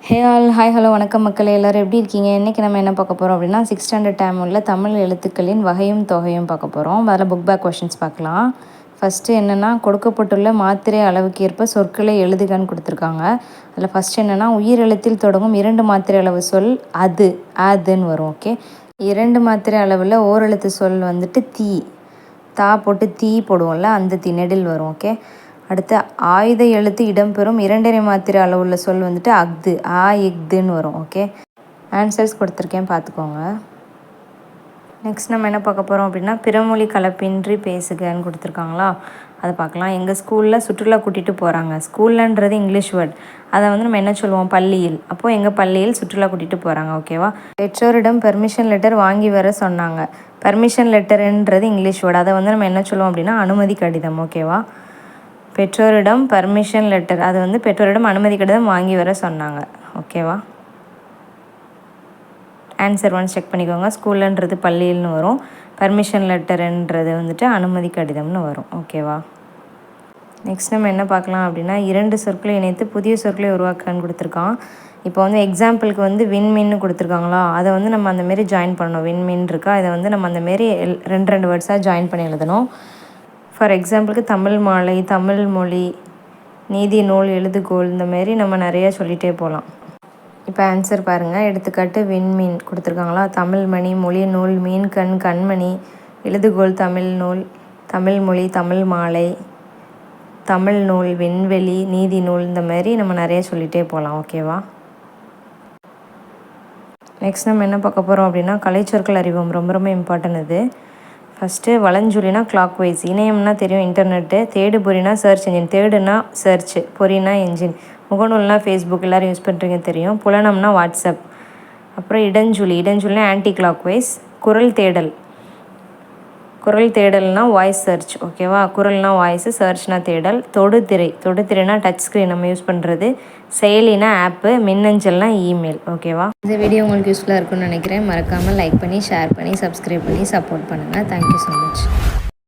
Hey all hi hello வணக்கம் மக்களே, எல்லோரும் எப்படி இருக்கீங்க? இன்றைக்கி நம்ம என்ன பார்க்க போகிறோம் அப்படின்னா 6th ஸ்டாண்டர்ட் டைம் உள்ள தமிழ் எழுத்துக்களின் வகையும் தொகையும் பார்க்க போகிறோம். அதில் புக் பேக் கொஷின்ஸ் பார்க்கலாம். ஃபஸ்ட்டு என்னென்னா, கொடுக்கப்பட்டுள்ள மாத்திரை அளவுக்கு ஏற்ப சொற்களை எழுதுகன்னு கொடுத்துருக்காங்க. அதில் ஃபஸ்ட்டு என்னென்னா, உயிர் எழுத்தில் தொடங்கும் 2 மாத்திரை அளவு சொல் அதுன்னு வரும். ஓகே, 2 மாத்திரை அளவில் ஓரெழுத்து சொல் வந்துட்டு தீ, தா போட்டு தீ போடுவோம்ல, அந்த தீ நெடில் வரும். ஓகே, அடுத்து ஆயுத எழுத்து இடம்பெறும் 2.5 மாத்திரை அளவுள்ள சொல் வந்துட்டு அஃது, இஃதுன்னு வரும். ஓகே, ஆன்சர்ஸ் கொடுத்துருக்கேன், பார்த்துக்கோங்க. நெக்ஸ்ட் நம்ம என்ன பார்க்க போகிறோம் அப்படின்னா, பிறமொழி கலப்பின்றி பேசுகன்னு கொடுத்துருக்காங்களா, அதை பார்க்கலாம். எங்கள் ஸ்கூலில் சுற்றுலா கூட்டிகிட்டு போகிறாங்க. ஸ்கூல்லன்றது இங்கிலீஷ் வேர்ட், அதை வந்து நம்ம என்ன சொல்லுவோம், பள்ளியில். அப்போது எங்கள் பள்ளியில் சுற்றுலா கூட்டிகிட்டு போகிறாங்க. ஓகேவா. பெற்றோரிடம் பெர்மிஷன் லெட்டர் வாங்கி வர சொன்னாங்க. பெர்மிஷன் லெட்டருன்றது இங்கிலீஷ் வேர்டு, அதை வந்து நம்ம என்ன சொல்லுவோம் அப்படின்னா அனுமதி கடிதம். ஓகேவா. பெற்றோரிடம் பர்மிஷன் லெட்டர், அது வந்து பெற்றோரிடம் அனுமதி கடிதம் வாங்கி வர சொன்னாங்க. ஓகேவா. ஆன்சர் ஒன்ஸ் செக் பண்ணிக்கோங்க. ஸ்கூல்லன்றது பள்ளியில்னு வரும், பர்மிஷன் லெட்டருன்றது வந்துட்டு அனுமதி கடிதம்னு வரும். ஓகேவா. நெக்ஸ்ட் நம்ம என்ன பார்க்கலாம் அப்படின்னா, 2 சொற்களை இணைத்து புதிய சொற்களை உருவாக்கன்னு கொடுத்துருக்கான். இப்போ வந்து எக்ஸாம்பிளுக்கு வந்து விண்மின்னு கொடுத்துருக்காங்களா, அதை வந்து நம்ம அந்தமாரி ஜாயின் பண்ணணும். விண்மின் இருக்கா, இதை வந்து நம்ம அந்தமாரி 2 வேர்ட்ஸாக ஜாயின் பண்ணி எழுதணும். ஃபார் எக்ஸாம்பிளுக்கு தமிழ் மாலை, தமிழ் மொழி, நீதி நூல், எழுதுகோல், இந்தமாரி நம்ம நிறையா சொல்லிகிட்டே போகலாம். இப்போ ஆன்சர் பாருங்கள். எடுத்துக்காட்டு விண்மீன் கொடுத்துருக்காங்களா, தமிழ் மணி, மொழி நூல், மீன் கண், கண்மணி, எழுதுகோல், தமிழ் நூல், தமிழ் மொழி, தமிழ் மாலை, தமிழ் நூல், விண்வெளி, நீதி நூல், இந்தமாரி நம்ம நிறைய சொல்லிகிட்டே போகலாம். ஓகேவா. நெக்ஸ்ட் நம்ம என்ன பார்க்க போகிறோம் அப்படின்னா, கலைச்சொற்கள் அறிவோம். ரொம்ப ரொம்ப இம்பார்ட்டன்ட் இது. ஃபஸ்ட்டு வலஞ்சுழினா கிளாக் வைஸ், இணையம்னா தெரியும் இன்டர்நெட்டு, தேடு பொறினா சர்ச் இன்ஜின், தேடுனா சர்ச், பொறினா என்ஜின், முகநூல்னா ஃபேஸ்புக், எல்லோரும் யூஸ் பண்ணுறீங்க தெரியும், புலனம்னா வாட்ஸ்அப். அப்புறம் இடஞ்சுழினா ஆன்டி கிளாக் வைஸ், குரல் தேடல்னா வாய்ஸ் சர்ச். ஓகேவா. குரல்னா வாய்ஸு, சர்ச்னா தேடல். தொடுதிரைனா டச் ஸ்க்ரீன் நம்ம யூஸ் பண்ணுறது, செயலினா ஆப்பு, மின்னஞ்சல்னா இமெயில். ஓகேவா. இந்த வீடியோ உங்களுக்கு யூஸ்ஃபுல்லாக இருக்கும்னு நினைக்கிறேன். மறக்காமல் லைக் பண்ணி, ஷேர் பண்ணி, சப்ஸ்கிரைப் பண்ணி சப்போர்ட் பண்ணுங்கள். Thank you so much.